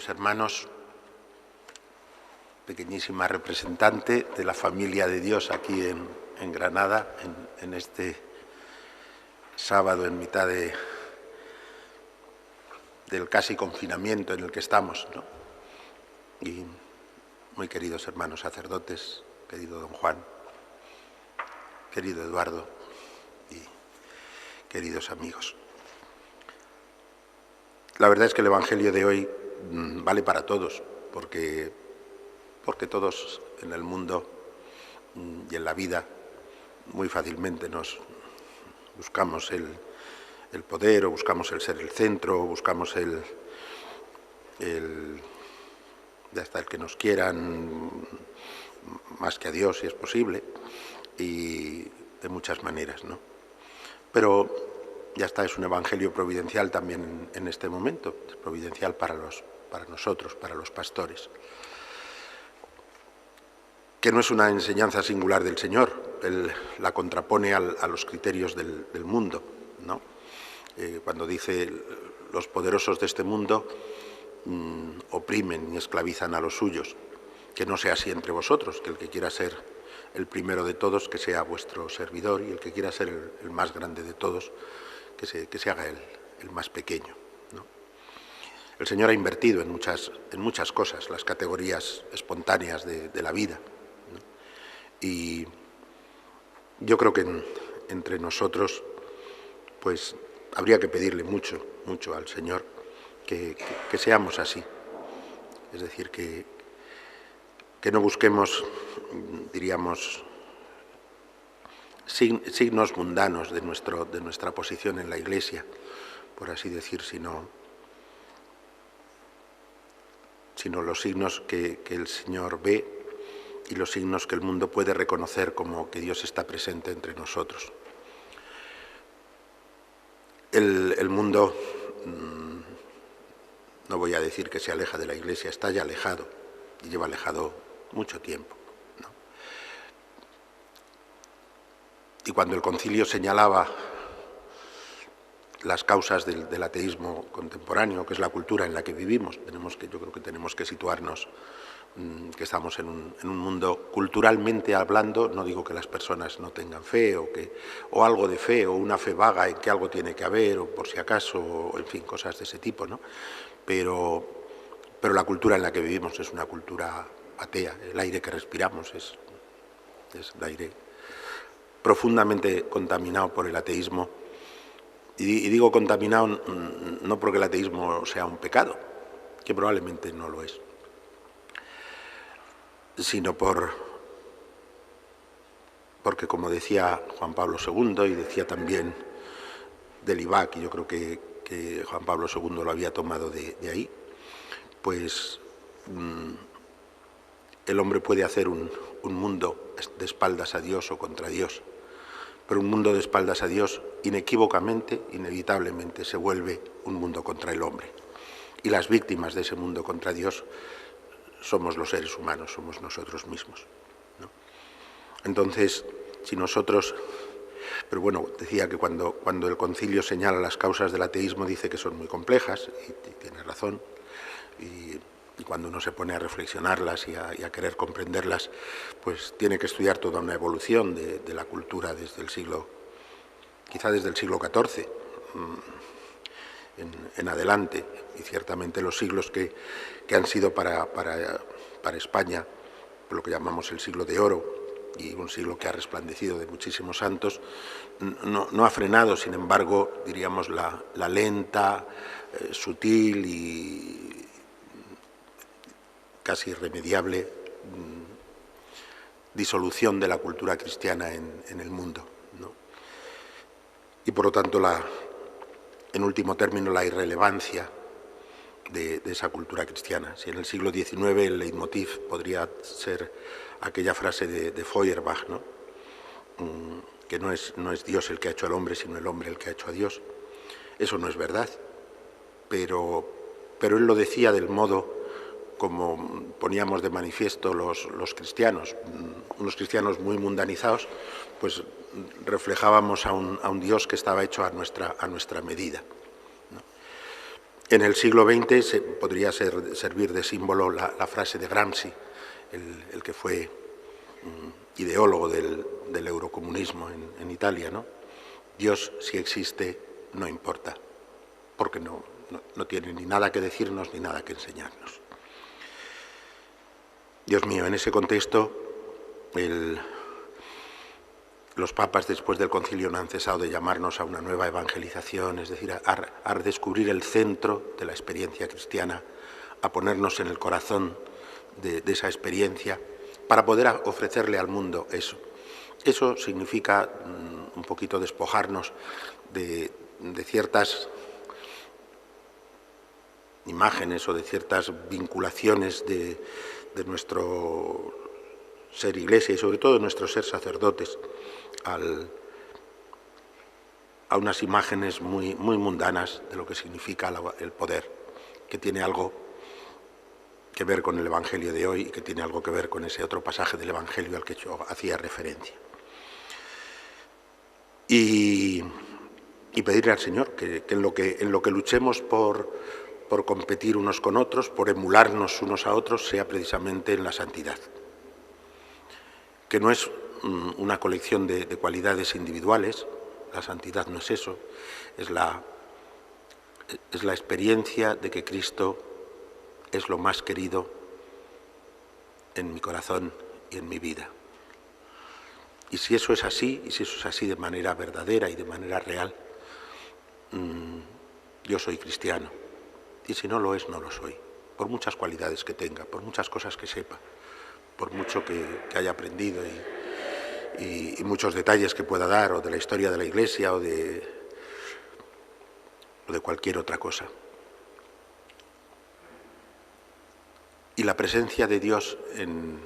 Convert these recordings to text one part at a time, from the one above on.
queridos hermanos, pequeñísima representante de la familia de Dios aquí en Granada, en este sábado en mitad del casi confinamiento en el que estamos, ¿no? Y muy queridos hermanos sacerdotes, querido don Juan, querido Eduardo y queridos amigos. La verdad es que el Evangelio de hoy vale para todos, porque todos en el mundo y en la vida muy fácilmente nos buscamos el poder, o buscamos el ser el centro, o buscamos el que nos quieran más que a Dios, si es posible, y de muchas maneras, ¿no? Pero ya está, es un evangelio providencial también en este momento, es providencial para nosotros, para los pastores, que no es una enseñanza singular del Señor, Él la contrapone a los criterios del mundo, ¿no? Cuando dice los poderosos de este mundo oprimen y esclavizan a los suyos, que no sea así entre vosotros, que el que quiera ser el primero de todos, que sea vuestro servidor, y el que quiera ser el más grande de todos, que se haga el más pequeño, ¿no? El Señor ha invertido en muchas cosas las categorías espontáneas de la vida, ¿no? Y yo creo que entre nosotros pues habría que pedirle mucho al Señor que seamos así. Es decir, que no busquemos, diríamos, signos mundanos de nuestra posición en la Iglesia, por así decir, sino los signos que el Señor ve y los signos que el mundo puede reconocer como que Dios está presente entre nosotros. El mundo, no voy a decir que se aleja de la Iglesia, está ya alejado, y lleva alejado mucho tiempo, ¿no? Y cuando el concilio señalaba las causas del ateísmo contemporáneo, que es la cultura en la que vivimos, yo creo que tenemos que situarnos, que estamos en un mundo culturalmente hablando, no digo que las personas no tengan fe o algo de fe, o una fe vaga en que algo tiene que haber, o por si acaso, o en fin, cosas de ese tipo, ¿no? Pero la cultura en la que vivimos es una cultura atea. El aire que respiramos es el aire profundamente contaminado por el ateísmo. Y digo contaminado no porque el ateísmo sea un pecado, que probablemente no lo es, sino porque, como decía Juan Pablo II, y decía también Delibac, y yo creo que Juan Pablo II lo había tomado de ahí, pues el hombre puede hacer un mundo de espaldas a Dios o contra Dios, pero un mundo de espaldas a Dios inequívocamente, inevitablemente se vuelve un mundo contra el hombre. Y las víctimas de ese mundo contra Dios somos los seres humanos, somos nosotros mismos, ¿no? Entonces, si nosotros... Pero bueno, decía que cuando el concilio señala las causas del ateísmo dice que son muy complejas, y tiene razón, y cuando uno se pone a reflexionarlas y a querer comprenderlas, pues tiene que estudiar toda una evolución de la cultura desde el siglo XIV en adelante, y ciertamente los siglos que han sido para España lo que llamamos el siglo de oro, y un siglo que ha resplandecido de muchísimos santos, no ha frenado, sin embargo, diríamos, la lenta, sutil y casi irremediable disolución de la cultura cristiana en el mundo, ¿no? Y por lo tanto, en último término, la irrelevancia de esa cultura cristiana. Si en el siglo XIX el leitmotiv podría ser aquella frase de Feuerbach, ¿no? Que no es Dios el que ha hecho al hombre, sino el hombre el que ha hecho a Dios. Eso no es verdad, pero él lo decía del modo como poníamos de manifiesto los cristianos, unos cristianos muy mundanizados, pues reflejábamos a un Dios que estaba hecho a nuestra medida, ¿no? En el siglo XX podría servir de símbolo la frase de Gramsci, el que fue ideólogo del eurocomunismo en Italia, ¿no? Dios, si existe, no importa, porque no tiene ni nada que decirnos ni nada que enseñarnos. Dios mío, en ese contexto, los papas después del concilio no han cesado de llamarnos a una nueva evangelización, es decir, a descubrir el centro de la experiencia cristiana, a ponernos en el corazón de esa experiencia para poder ofrecerle al mundo eso. Eso significa un poquito despojarnos de ciertas imágenes o de ciertas vinculaciones de nuestro ser iglesia y sobre todo de nuestro ser sacerdotes a unas imágenes muy mundanas de lo que significa el poder, que tiene algo que ver con el Evangelio de hoy y que tiene algo que ver con ese otro pasaje del Evangelio al que yo hacía referencia. Y pedirle al Señor que en lo que luchemos por competir unos con otros, por emularnos unos a otros, sea precisamente en la santidad, que no es una colección de cualidades individuales. La santidad no es eso, es la experiencia de que Cristo es lo más querido en mi corazón y en mi vida. Y si eso es así, y si eso es así de manera verdadera y de manera real, yo soy cristiano. Y si no lo es, no lo soy, por muchas cualidades que tenga, por muchas cosas que sepa, por mucho que haya aprendido y muchos detalles que pueda dar, o de la historia de la Iglesia o de cualquier otra cosa. Y la presencia de Dios en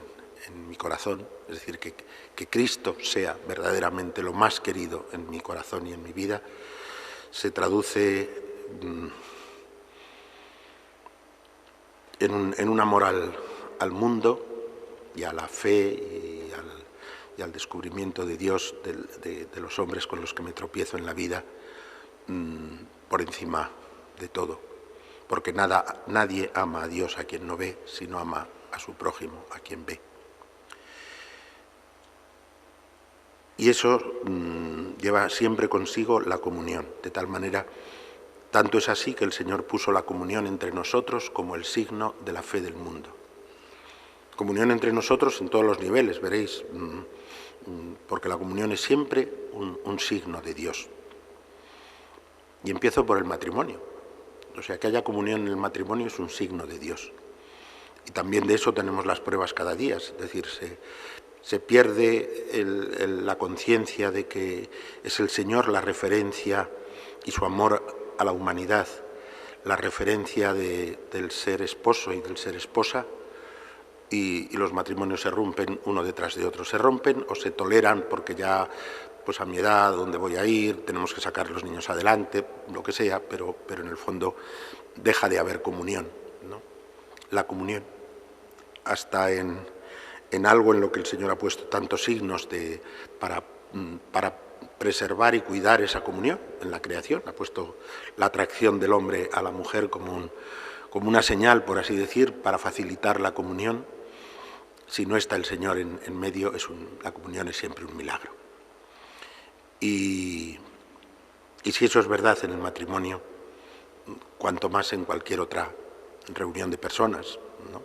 mi corazón, es decir, que Cristo sea verdaderamente lo más querido en mi corazón y en mi vida, se traduce en un amor al mundo y a la fe y al descubrimiento de Dios de los hombres con los que me tropiezo en la vida, por encima de todo. Porque nadie ama a Dios a quien no ve, sino ama a su prójimo, a quien ve. Y eso lleva siempre consigo la comunión, de tal manera, tanto es así que el Señor puso la comunión entre nosotros como el signo de la fe del mundo. Comunión entre nosotros en todos los niveles, veréis, porque la comunión es siempre un signo de Dios. Y empiezo por el matrimonio. O sea, que haya comunión en el matrimonio es un signo de Dios. Y también de eso tenemos las pruebas cada día, es decir, se pierde la conciencia de que es el Señor la referencia y su amor a la humanidad, la referencia del ser esposo y del ser esposa, y los matrimonios se rompen uno detrás de otro. Se rompen o se toleran porque ya, pues a mi edad, ¿dónde voy a ir? Tenemos que sacar a los niños adelante, lo que sea, pero en el fondo deja de haber comunión, ¿no? La comunión, hasta en algo en lo que el Señor ha puesto tantos signos para preservar y cuidar esa comunión en la creación. Ha puesto la atracción del hombre a la mujer como una señal, por así decir, para facilitar la comunión. Si no está el Señor en medio, la comunión es siempre un milagro. Y si eso es verdad en el matrimonio, cuanto más en cualquier otra reunión de personas, ¿no?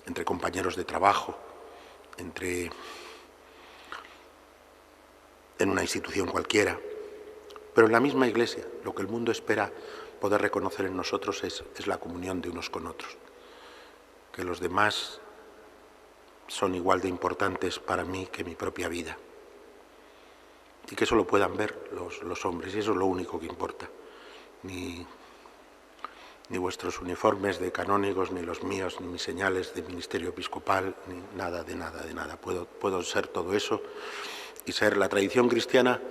Entre compañeros de trabajo, en una institución cualquiera, pero en la misma Iglesia, lo que el mundo espera poder reconocer en nosotros es la comunión de unos con otros, que los demás son igual de importantes para mí que mi propia vida, y que eso lo puedan ver los hombres, y eso es lo único que importa. Ni vuestros uniformes de canónigos, ni los míos, ni mis señales de ministerio episcopal, ni nada de nada. Puedo ser todo eso y ser la tradición cristiana.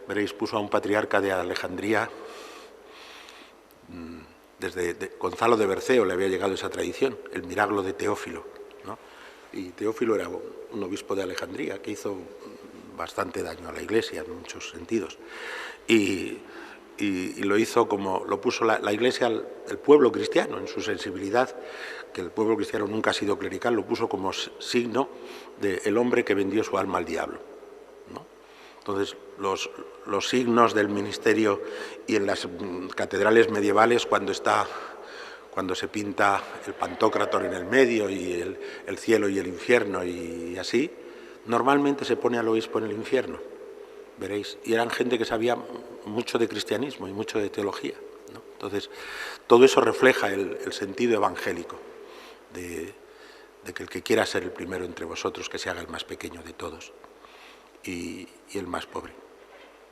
Veréis, puso a un patriarca de Alejandría, desde Gonzalo de Berceo le había llegado esa tradición, el milagro de Teófilo, ¿no? Y Teófilo era un obispo de Alejandría que hizo bastante daño a la Iglesia en muchos sentidos. Y y lo hizo como lo puso la Iglesia, el pueblo cristiano, en su sensibilidad, que el pueblo cristiano nunca ha sido clerical, lo puso como signo del hombre que vendió su alma al diablo, ¿no? Entonces, los signos del ministerio y en las catedrales medievales, cuando se pinta el Pantocrátor en el medio y el cielo y el infierno y así, normalmente se pone al obispo en el infierno, veréis. Y eran gente que sabía mucho de cristianismo y mucho de teología, ¿no? Entonces, todo eso refleja el sentido evangélico de que el que quiera ser el primero entre vosotros, que se haga el más pequeño de todos y el más pobre.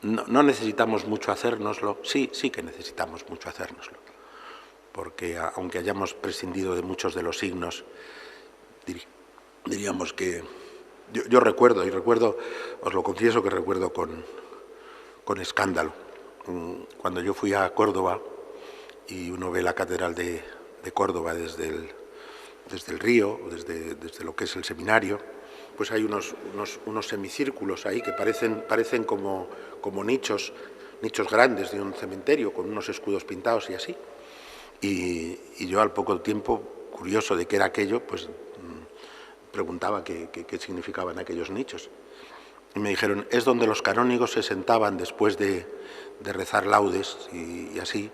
No necesitamos mucho hacérnoslo, sí que necesitamos mucho hacérnoslo, porque aunque hayamos prescindido de muchos de los signos, diríamos que yo recuerdo, os lo confieso que recuerdo con escándalo, cuando yo fui a Córdoba y uno ve la catedral de Córdoba desde el río, desde lo que es el seminario, pues hay unos semicírculos ahí que parecen como nichos grandes de un cementerio, con unos escudos pintados y así. Y yo al poco tiempo, curioso de qué era aquello, pues preguntaba qué significaban aquellos nichos. Y me dijeron, es donde los canónigos se sentaban después de rezar laudes y así,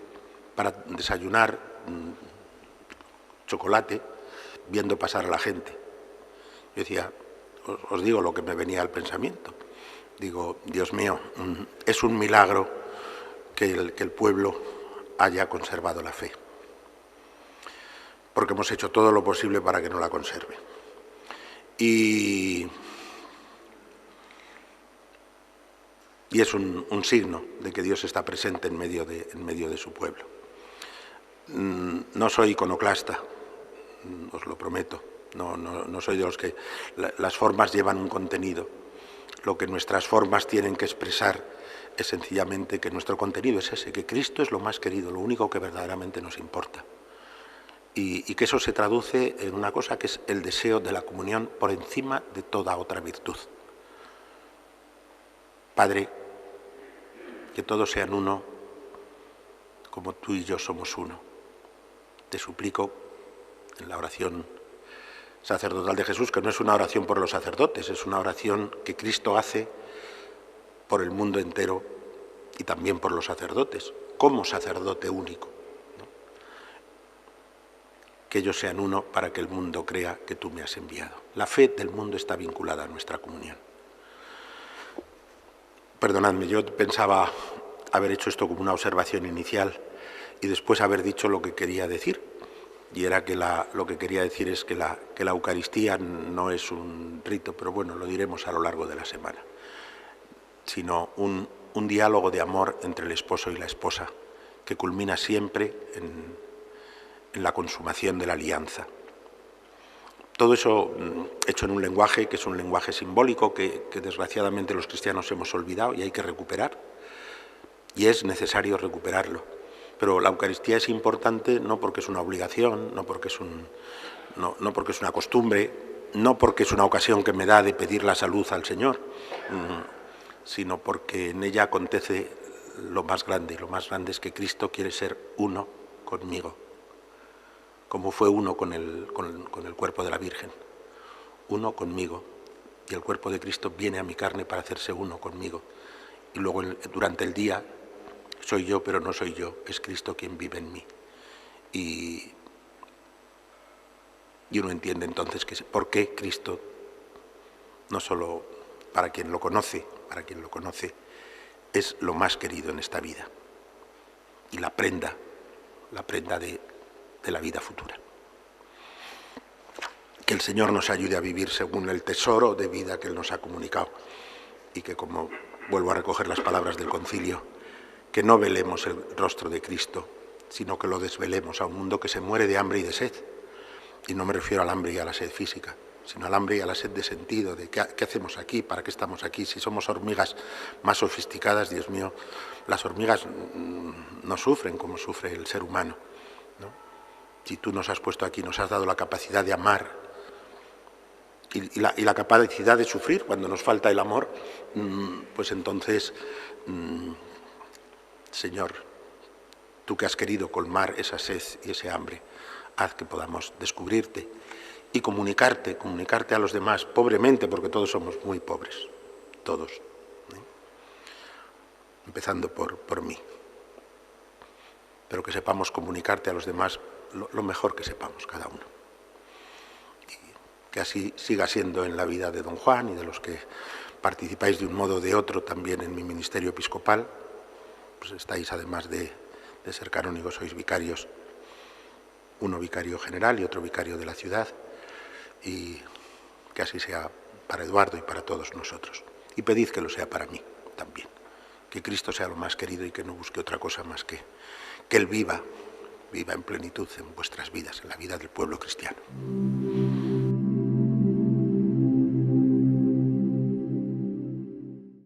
para desayunar chocolate, viendo pasar a la gente. Yo decía, os digo lo que me venía al pensamiento. Digo, Dios mío, es un milagro que el pueblo haya conservado la fe, porque hemos hecho todo lo posible para que no la conserve. Y es un signo de que Dios está presente en medio de su pueblo. No soy iconoclasta, os lo prometo. No soy de los que las formas llevan un contenido. Lo que nuestras formas tienen que expresar es sencillamente que nuestro contenido es ese, que Cristo es lo más querido, lo único que verdaderamente nos importa. Y que eso se traduce en una cosa que es el deseo de la comunión por encima de toda otra virtud. Padre, que todos sean uno, como tú y yo somos uno. Te suplico en la oración sacerdotal de Jesús, que no es una oración por los sacerdotes, es una oración que Cristo hace por el mundo entero y también por los sacerdotes, como sacerdote único, ¿no? Que ellos sean uno para que el mundo crea que tú me has enviado. La fe del mundo está vinculada a nuestra comunión. Perdonadme, yo pensaba haber hecho esto como una observación inicial y después haber dicho lo que quería decir. Y era que lo que quería decir es que la Eucaristía no es un rito, pero bueno, lo diremos a lo largo de la semana, sino un diálogo de amor entre el esposo y la esposa, que culmina siempre en la consumación de la alianza. Todo eso hecho en un lenguaje que es un lenguaje simbólico, que desgraciadamente los cristianos hemos olvidado y hay que recuperar, y es necesario recuperarlo. Pero la Eucaristía es importante no porque es una obligación, no porque es una costumbre, no porque es una ocasión que me da de pedir la salud al Señor, sino porque en ella acontece lo más grande, y lo más grande es que Cristo quiere ser uno conmigo, como fue uno con el cuerpo de la Virgen, uno conmigo, y el cuerpo de Cristo viene a mi carne para hacerse uno conmigo, y luego durante el día soy yo, pero no soy yo, es Cristo quien vive en mí. Y uno entiende entonces por qué Cristo, no solo para quien lo conoce, es lo más querido en esta vida y la prenda de la vida futura. Que el Señor nos ayude a vivir según el tesoro de vida que Él nos ha comunicado y que, como vuelvo a recoger las palabras del concilio, que no velemos el rostro de Cristo, sino que lo desvelemos a un mundo que se muere de hambre y de sed. Y no me refiero al hambre y a la sed física, sino al hambre y a la sed de sentido, de qué hacemos aquí, para qué estamos aquí. Si somos hormigas más sofisticadas, Dios mío, las hormigas no sufren como sufre el ser humano, ¿no? Si tú nos has puesto aquí, nos has dado la capacidad de amar y la capacidad de sufrir cuando nos falta el amor, pues entonces Señor, tú que has querido colmar esa sed y ese hambre, haz que podamos descubrirte y comunicarte a los demás, pobremente, porque todos somos muy pobres, todos, empezando por mí. Pero que sepamos comunicarte a los demás lo mejor que sepamos cada uno. Y que así siga siendo en la vida de don Juan y de los que participáis de un modo o de otro también en mi ministerio episcopal. Pues estáis, además de ser canónigos, sois vicarios, uno vicario general y otro vicario de la ciudad, y que así sea para Eduardo y para todos nosotros. Y pedid que lo sea para mí también, que Cristo sea lo más querido y que no busque otra cosa más que Él viva en plenitud en vuestras vidas, en la vida del pueblo cristiano.